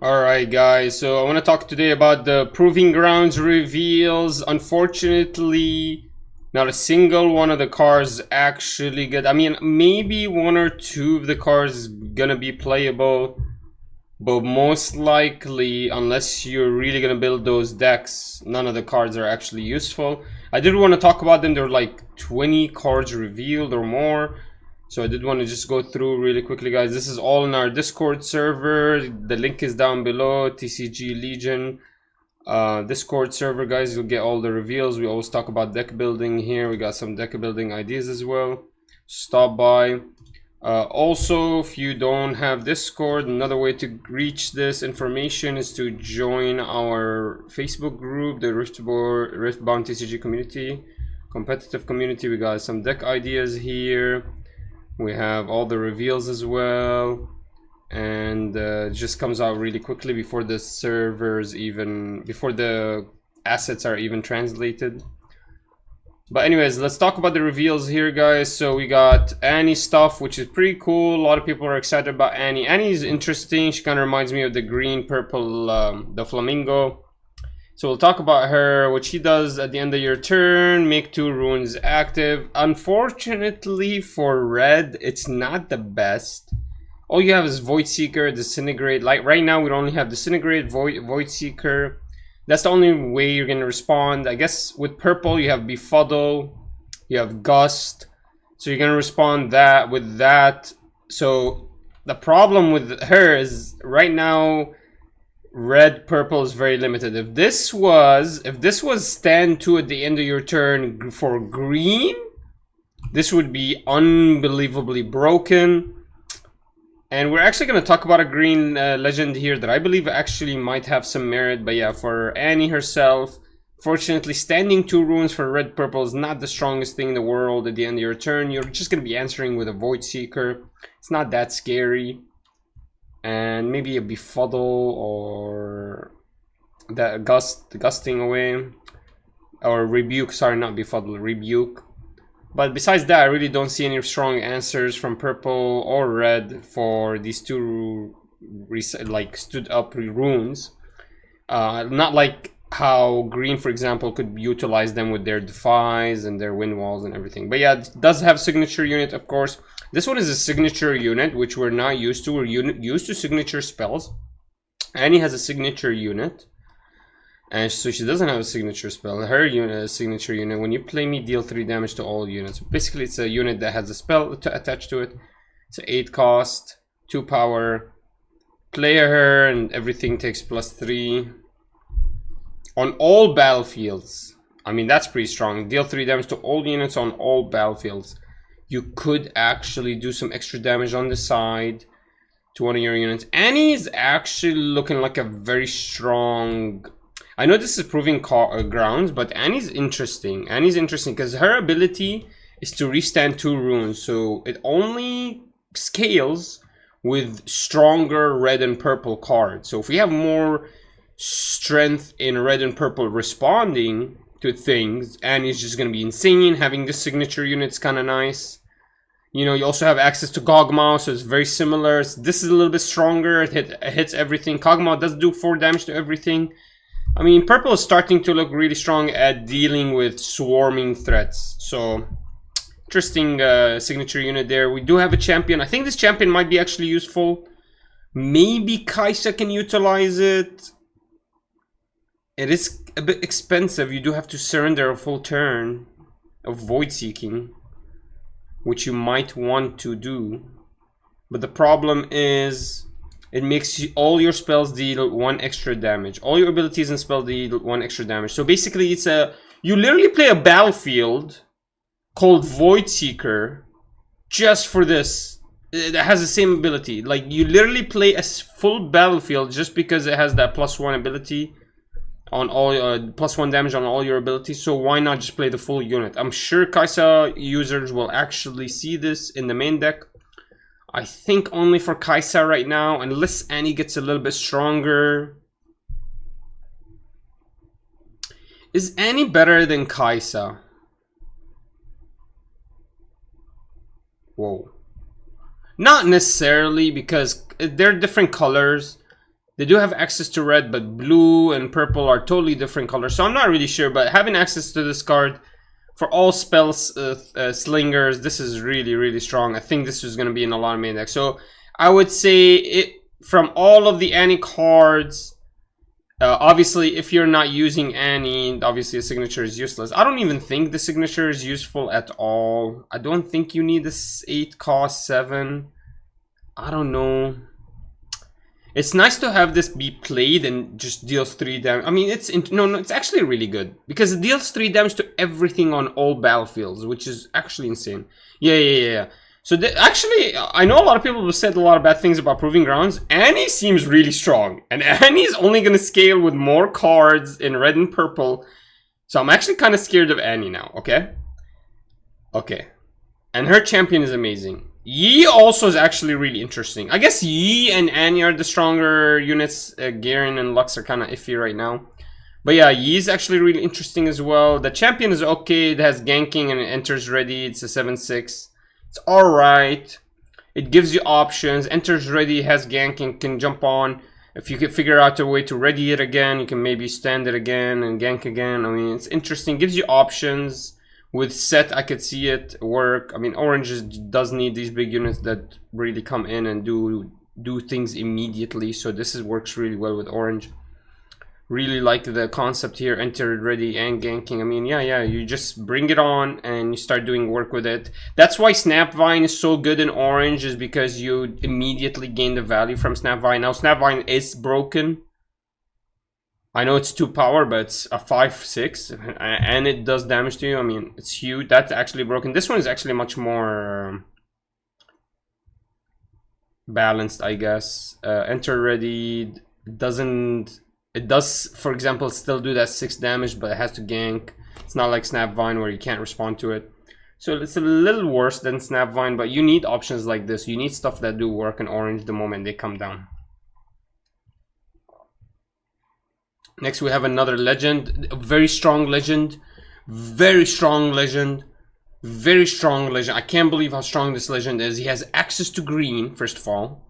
Alright guys, so I want to talk today about the Proving Grounds reveals. Unfortunately, not a single one of the cards actually get, I mean, maybe one or two of the cards is gonna be playable, but most likely, unless you're really gonna build those decks, none of the cards are actually useful. I did want to talk about them. There were like 20 cards revealed or more. So I did want to just go through really quickly, guys. This is all in our Discord server. The link is down below. TCG Legion Discord server, guys. You'll get all the reveals. We always talk about deck building here. We got some deck building ideas as well. Stop by. Also, if you don't have Discord, another way to reach this information is to join our Facebook group, the Riftbound TCG community, competitive community. We got some deck ideas here. We have all the reveals as well, and it just comes out really quickly before the servers before the assets are even translated. But anyways, let's talk about the reveals here, guys. So we got Annie stuff, which is pretty cool. A lot of people are excited about Annie. Annie's interesting. She kind of reminds me of the green purple the flamingo. So we'll talk about her, what she does at the end of your turn. Make 2 runes active. Unfortunately for red, it's not the best. All you have is Void Seeker, Disintegrate. Like right now, we only have Disintegrate, Void Seeker. That's the only way you're gonna respond. I guess with purple, you have Befuddle, you have Gust. So you're gonna respond with that. So the problem with her is right now, red purple is very limited. If this was stand 2 at the end of your turn for green, this would be unbelievably broken. And we're actually going to talk about a green legend here that I believe actually might have some merit. But yeah, for Annie herself, fortunately, standing 2 runes for red purple is not the strongest thing in the world at the end of your turn. You're just going to be answering with a Void Seeker. It's not that scary. And maybe a Befuddle or that gusting away, or Rebuke. Sorry, not Befuddle, Rebuke. But besides that, I really don't see any strong answers from purple or red for these 2 like stood up runes. Not like how green, for example, could utilize them with their Defies and their Wind Walls and everything. But yeah, it does have signature unit, of course. This one is a signature unit, which we're not used to. We're used to signature spells. Annie has a signature unit. And so she doesn't have a signature spell. Her unit is a signature unit. When you play me, deal 3 damage to all units. Basically, it's a unit that has a spell attached to it. It's an 8 cost, 2 power. Play her and everything takes +3. On all battlefields. I mean, that's pretty strong. Deal 3 damage to all units on all battlefields. You could actually do some extra damage on the side to one of your units. Annie is actually looking like a very strong... I know this is Proving Grounds, but Annie's interesting. Annie's interesting because her ability is to restand 2 runes. So it only scales with stronger red and purple cards. So if we have more strength in red and purple responding to things, Annie's just going to be insane. Having this signature unit's kind of nice. You know, you also have access to 𝐒𝐏𝐏𝐿, so it's very similar. This is a little bit stronger. It hits everything. 𝐒𝐏𝐏𝐿 does do 4 damage to everything. I mean, purple is starting to look really strong at dealing with swarming threats. So, interesting signature unit there. We do have a champion. I think this champion might be actually useful. Maybe 𝐒𝐏𝐏𝐿 can utilize it. It is a bit expensive. You do have to surrender a full turn of Void Seeking, which you might want to do. But the problem is it makes all your spells deal 1 extra damage. All your abilities and spells deal 1 extra damage. So basically it's you literally play a battlefield called Void Seeker just for this. It has the same ability. Like, you literally play a full battlefield just because it has that +1 ability on all +1 damage on all your abilities. So why not just play the full unit? I'm sure 𝐒𝐏𝐿 users will actually see this in the main deck. I think only for 𝐒𝐏𝐿 right now, unless Annie gets a little bit stronger. Is Annie better than 𝐒𝐏𝐿? Whoa. Not necessarily, because they're different colors. They do have access to red, but blue and purple are totally different colors. So I'm not really sure, but having access to this card for all spells slingers, this is really, really strong. I think this is going to be in a lot of main decks. So I would say it from all of the Annie cards. Obviously, if you're not using Annie, obviously a signature is useless. I don't even think the signature is useful at all. I don't think you need this 8 cost 7. I don't know. It's nice to have this be played and just deals 3 damage. I mean, it's actually really good because it deals 3 damage to everything on all battlefields, which is actually insane. Yeah. So actually, I know a lot of people have said a lot of bad things about Proving Grounds. Annie seems really strong, and Annie's only going to scale with more cards in red and purple. So I'm actually kind of scared of Annie now. Okay, and her champion is amazing. Yi also is actually really interesting. I guess Yi and Annie are the stronger units. Garen and Lux are kind of iffy right now. But yeah, Yi is actually really interesting as well. The champion is okay. It has ganking and it enters ready. It's a 7/6. It's alright. It gives you options. Enters ready, has ganking, can jump on. If you can figure out a way to ready it again, you can maybe stand it again and gank again. I mean, it's interesting. Gives you options. With set, I could see it work. I mean, Orange does need these big units that really come in and do things immediately. So this works really well with Orange. Really like the concept here, enter ready and ganking. I mean, yeah, you just bring it on and you start doing work with it. That's why Snapvine is so good in Orange, is because you immediately gain the value from Snapvine. Now, Snapvine is broken. I know it's 2 power, but it's a 5/6 and it does damage to you. I mean, it's huge. That's actually broken. This one is actually much more balanced, I guess. Enter ready it does, for example, still do that 6 damage, but it has to gank. It's not like Snapvine where you can't respond to it. So it's a little worse than Snapvine, but you need options like this. You need stuff that do work in Orange the moment they come down. Next, we have another legend, a very strong legend, very strong legend, very strong legend. I can't believe how strong this legend is. He has access to green, first of all.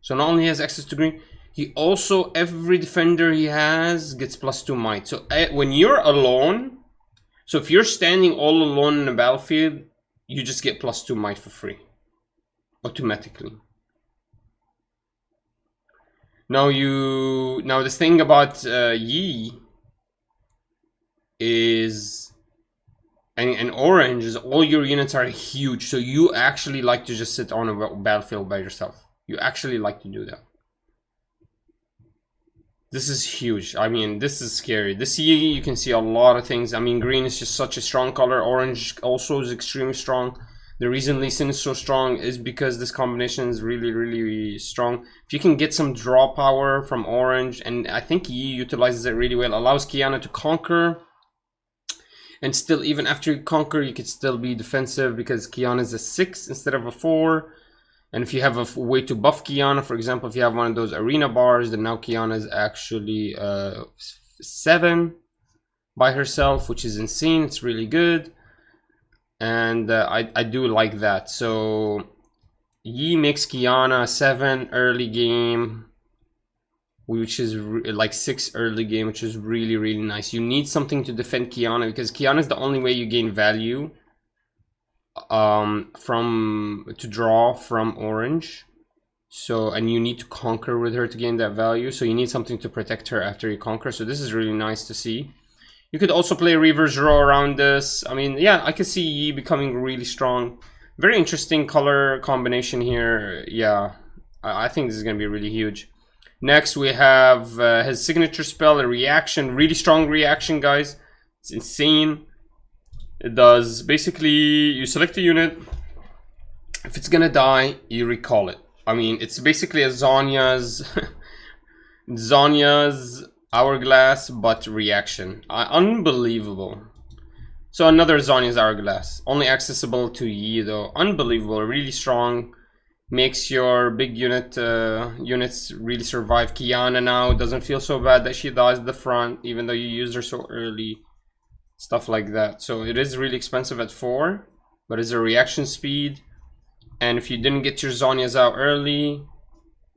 So not only has access to green, he also, every defender he has gets +2 might. So when you're alone, so if you're standing all alone in the battlefield, you just get +2 might for free, automatically. Now this thing about Yi is, and Orange is, all your units are huge, so you actually like to just sit on a battlefield by yourself. You actually like to do that. This is huge. I mean, this is scary. This Yi, you can see a lot of things. I mean, green is just such a strong color. Orange also is extremely strong. The reason Lee Sin is so strong is because this combination is really, really strong. If you can get some draw power from Orange, and I think Yi utilizes it really well, allows Qiyana to conquer. And still, even after you conquer, you could still be defensive because Qiyana is a 6 instead of a 4. And if you have a way to buff Qiyana, for example, if you have one of those arena bars, then now Qiyana is actually 7 by herself, which is insane. It's really good. And I do like that. So Yi makes Qiyana 7 early game, which is like 6 early game, which is really, really nice. You need something to defend Qiyana because Qiyana is the only way you gain value to draw from Orange. So, and you need to conquer with her to gain that value. So you need something to protect her after you conquer. So this is really nice to see. You could also play reverse draw around this. I mean, yeah, I can see Yi becoming really strong. Very interesting color combination here. Yeah, I think this is going to be really huge. Next, we have his signature spell, a reaction. Really strong reaction, guys. It's insane. It does, basically, you select a unit. If it's going to die, you recall it. I mean, it's basically a Zonya's Hourglass, but reaction. Unbelievable. So another Zonya's Hourglass. Only accessible to Yi though. Unbelievable. Really strong. Makes your big units really survive. Qiyana now doesn't feel so bad that she dies at the front, even though you used her so early. Stuff like that. So it is really expensive at 4, but it's a reaction speed. And if you didn't get your Zonyas out early,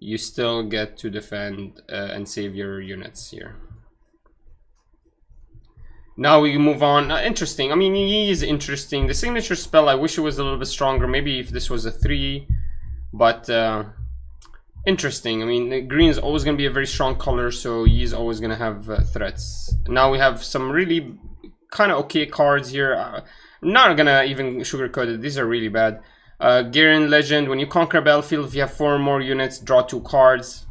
you still get to defend and save your units here. Now we move on. Interesting. I mean, he is interesting. The signature spell, I wish it was a little bit stronger. Maybe if this was a 3, but interesting. I mean, green is always going to be a very strong color, so he's always going to have threats. Now we have some really kind of okay cards here. I'm not going to even sugarcoat it. These are really bad. Garen Legend, when you conquer a battlefield, if you have 4 more units, draw 2 cards.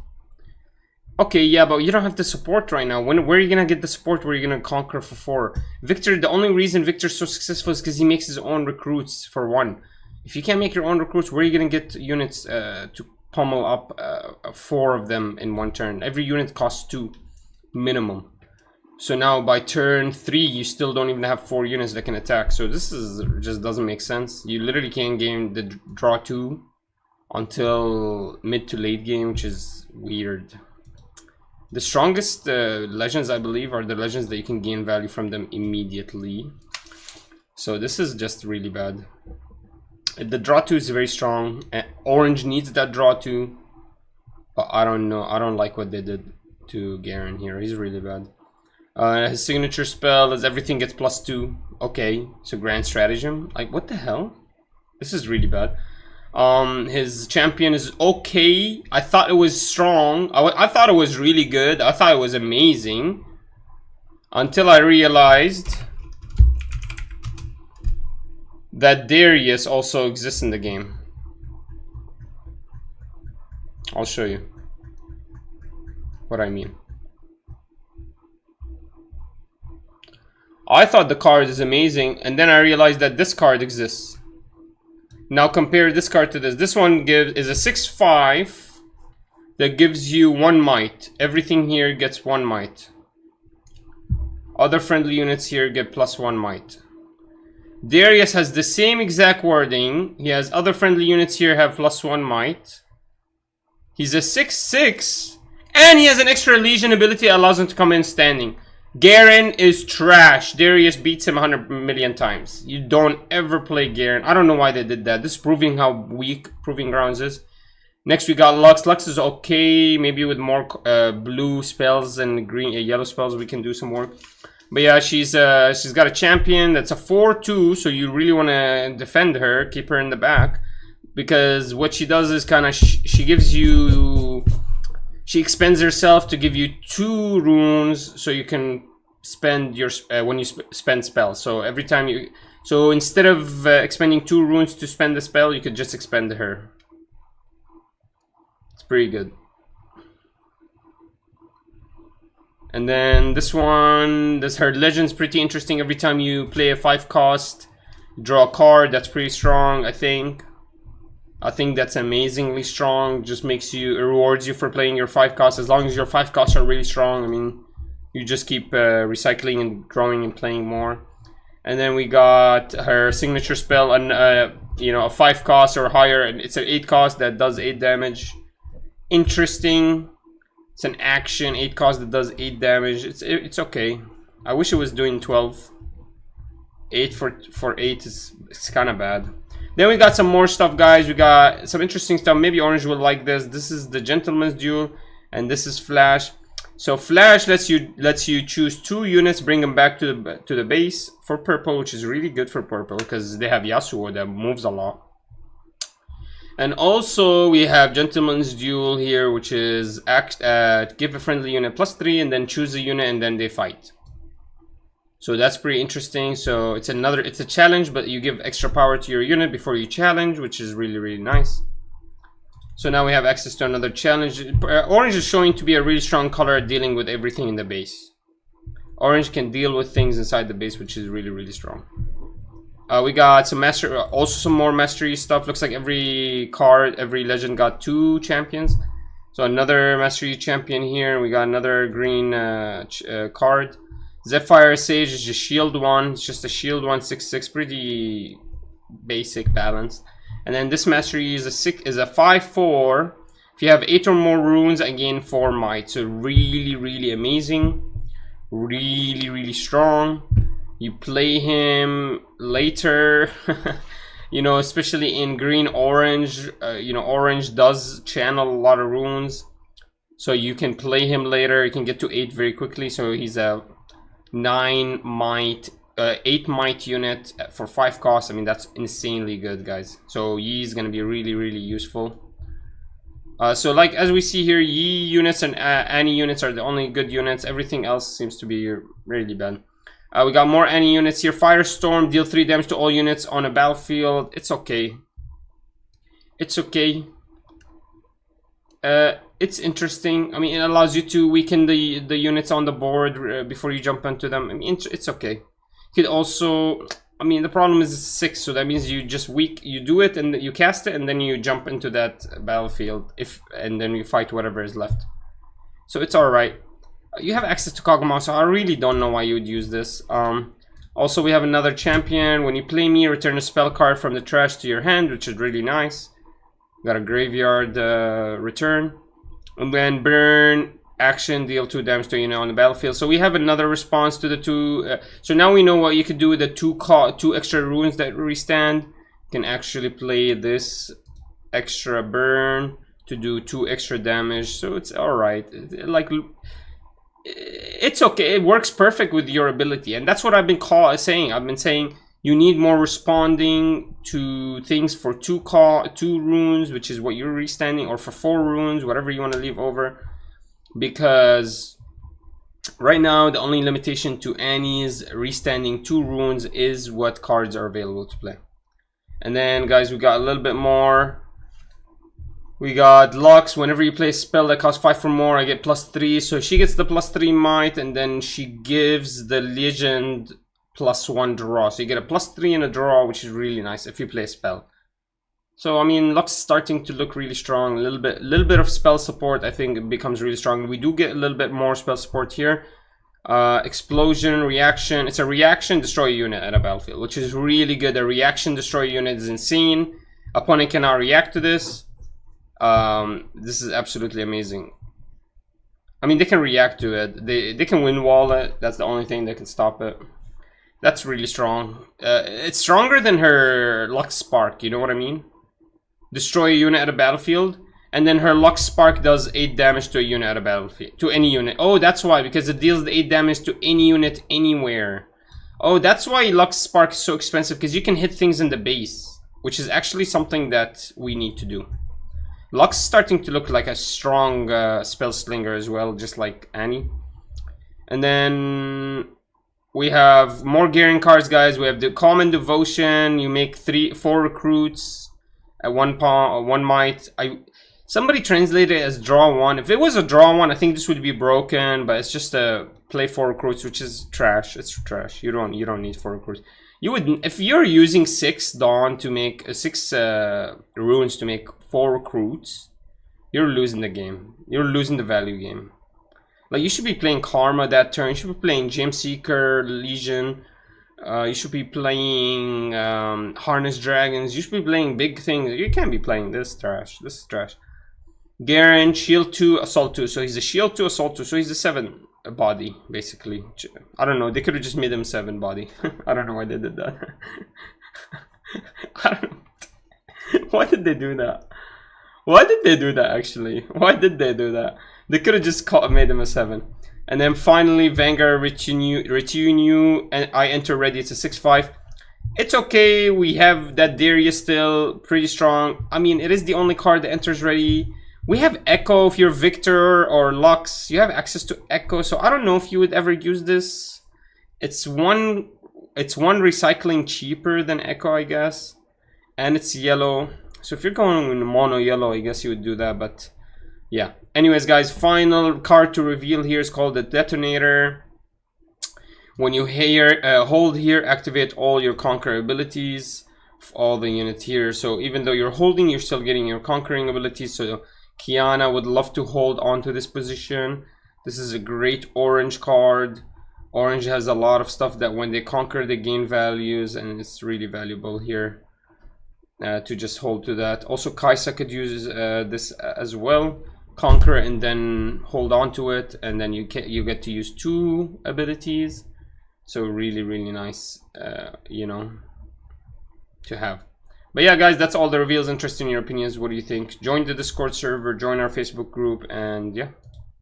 Okay, yeah, but you don't have the support right now. Where are you gonna get the support where you're gonna conquer for 4? Victor, the only reason Victor's so successful is because he makes his own recruits for 1. If you can't make your own recruits, where are you gonna get units to pummel up 4 of them in 1 turn? Every unit costs 2 minimum. So now by turn 3, you still don't even have 4 units that can attack. So this is just doesn't make sense. You literally can't gain the draw 2 until mid to late game, which is weird. The strongest legends, I believe, are the legends that you can gain value from them immediately. So this is just really bad. The draw 2 is very strong. Orange needs that draw 2. But I don't know. I don't like what they did to Garen here. He's really bad. His signature spell is everything gets +2. Okay, so Grand Stratagem. Like, what the hell? This is really bad. His champion is okay. I thought it was strong. I thought it was really good. I thought it was amazing. Until I realized that Darius also exists in the game. I'll show you what I mean. I thought the card is amazing, and then I realized that this card exists. Now compare this card to this. This one is a 6/5 that gives you 1 might. Everything here gets 1 might. Other friendly units here get +1 might. Darius has the same exact wording. He has other friendly units here have +1 might. He's a 6/6, and he has an extra legion ability that allows him to come in standing. Garen is trash. Darius beats him 100 million times. You don't ever play Garen. I don't know why they did that. This is proving how weak Proving Grounds is. Next we got Lux. Lux is okay. Maybe with more blue spells and green, yellow spells we can do some work. But yeah, she's got a champion that's a 4/2. So you really want to defend her, keep her in the back, because what she does is kind of she gives you. She expends herself to give you 2 runes, so you can spend your when you spend spells. So every time you, so instead of expending 2 runes to spend the spell, you could just expend her. It's pretty good. And then this one, her legend's pretty interesting. Every time you play a 5 cost, draw a card. That's pretty strong, I think. I think that's amazingly strong. Just makes you, rewards you for playing your 5 costs. As long as your 5 costs are really strong, I mean, you just keep recycling and drawing and playing more. And then we got her signature spell, and you know, a 5 cost or higher. It's an 8 cost that does 8 damage. Interesting. It's an action 8 cost that does 8 damage. It's okay. I wish it was doing 12. 8 for 8 is kind of bad. Then we got some more stuff, guys. We got some interesting stuff. Maybe Orange will like this. This is the Gentleman's Duel, and this is Flash. So Flash lets you choose 2 units, bring them back to the base for purple, which is really good for purple because they have Yasuo that moves a lot. And also we have Gentleman's Duel here, which is give a friendly unit +3, and then choose a unit, and then they fight. So that's pretty interesting. So it's a challenge, but you give extra power to your unit before you challenge, which is really, really nice. So now we have access to another challenge. Orange is showing to be a really strong color at dealing with everything in the base. Orange can deal with things inside the base, which is really, really strong. We got some also some more mastery stuff. Looks like every card, every legend got 2 champions. So another mastery champion here. We got another green card. Zephyr Sage is just shield 1. It's just a shield 1 6/6, pretty basic, balanced. And then this mastery is a 5/4. If you have 8 or more runes, again 4 might. So really, really amazing. Really, really strong. You play him later. You know, especially in green orange, you know, orange does channel a lot of runes, so you can play him later. You can get to 8 very quickly. So he's a 9 might 8 might unit for 5 costs. I mean, that's insanely good, guys. So Yi is gonna be really, really useful. So like as we see here, Yi units and Annie units are the only good units. Everything else seems to be really bad. We got more Annie units here. Firestorm, deal 3 damage to all units on a battlefield. It's okay. It's okay. It's interesting. I mean, it allows you to weaken the units on the board before you jump into them. I mean, it's okay. You could also, I mean, the problem is 6, so that means you just you do it and you cast it, and then you jump into that battlefield and then you fight whatever is left. So it's all right. You have access to 𝐒𝐏𝐏𝐏𝐿, so I really don't know why you would use this. Also, we have another champion. When you play me, return a spell card from the trash to your hand, which is really nice. Got a graveyard return. And then burn, action, deal 2 damage to unit on the battlefield. So we have another response to the 2. So now we know what you could do with the 2 extra runes that restand. You can actually play this extra burn to do 2 extra damage. So it's alright. Like, it's okay. It works perfect with your ability, and that's what I've been saying. I've been saying you need more responding to things for 2 runes, which is what you're restanding, or for 4 runes, whatever you want to leave over. Because right now the only limitation to Annie's restanding 2 runes is what cards are available to play. And then, guys, we got a little bit more. We got Lux. Whenever you play a spell that costs 5 or more, I get +3. So she gets the +3 might, and then she gives the legend +1 draw. So you get a +3 and a draw, which is really nice if you play a spell. So I mean, Lux is starting to look really strong. A little bit of spell support, I think it becomes really strong. We do get a little bit more spell support here. Explosion, reaction. It's a reaction destroy unit at a battlefield, which is really good. A reaction destroy unit is insane. Opponent cannot react to this. This is absolutely amazing. I mean, they can react to it. They can win wall it. That's the only thing that can stop it. That's really strong. It's stronger than her Lux Spark. You know what I mean? Destroy a unit at a battlefield, and then her Lux Spark does 8 damage to a unit at a battlefield, to any unit. Oh, that's why, because it deals 8 damage to any unit anywhere. Oh, that's why Lux Spark is so expensive, because you can hit things in the base, which is actually something that we need to do. Lux is starting to look like a strong spell slinger as well, just like Annie. And then we have more gearing cards, guys. We have the Common Devotion. You make 4 recruits at 1 might. Somebody translated it as draw 1. If it was a draw 1, I think this would be broken, but it's just a play 4 recruits, which is trash. It's trash. You don't need 4 recruits. You would, if you're using 6 Dawn to make 6 runes to make 4 recruits, you're losing the game. You're losing the value game. Like, you should be playing Karma that turn. You should be playing Gem Seeker, Legion. You should be playing Harness Dragons. You should be playing big things. You can't be playing this trash. This is trash. Garen, Shield 2, Assault 2. So he's a Shield 2, Assault 2. So he's a 7 body, basically. I don't know. They could have just made him 7 body. I don't know why they did that. I don't know. Why did they do that? Why did they do that, actually? Why did they do that? They could have just made him a 7. And then finally, Vanguard Retinue, and I enter ready. It's a 6/5. It's okay. We have that Darius still pretty strong. I mean, it is the only card that enters ready. We have Echo. If you're Victor or Lux, you have access to Echo. So I don't know if you would ever use this. It's one recycling cheaper than Echo, I guess, and it's yellow. So if you're going with mono yellow, I guess you would do that. But yeah. Anyways, guys, final card to reveal here is called the Detonator. When you hold here, activate all your Conquer abilities of all the units here. So even though you're holding, you're still getting your conquering abilities. So Kiana would love to hold on to this position. This is a great orange card. Orange has a lot of stuff that when they conquer, they gain values, and it's really valuable here to just hold to that. Also, Kaisa could use this as well. Conquer and then hold on to it, and then you get to use 2 abilities. So really nice, you know, to have. But yeah, guys, that's all the reveals. Interested in your opinions. What do you think? Join the Discord server, join our Facebook group, and yeah.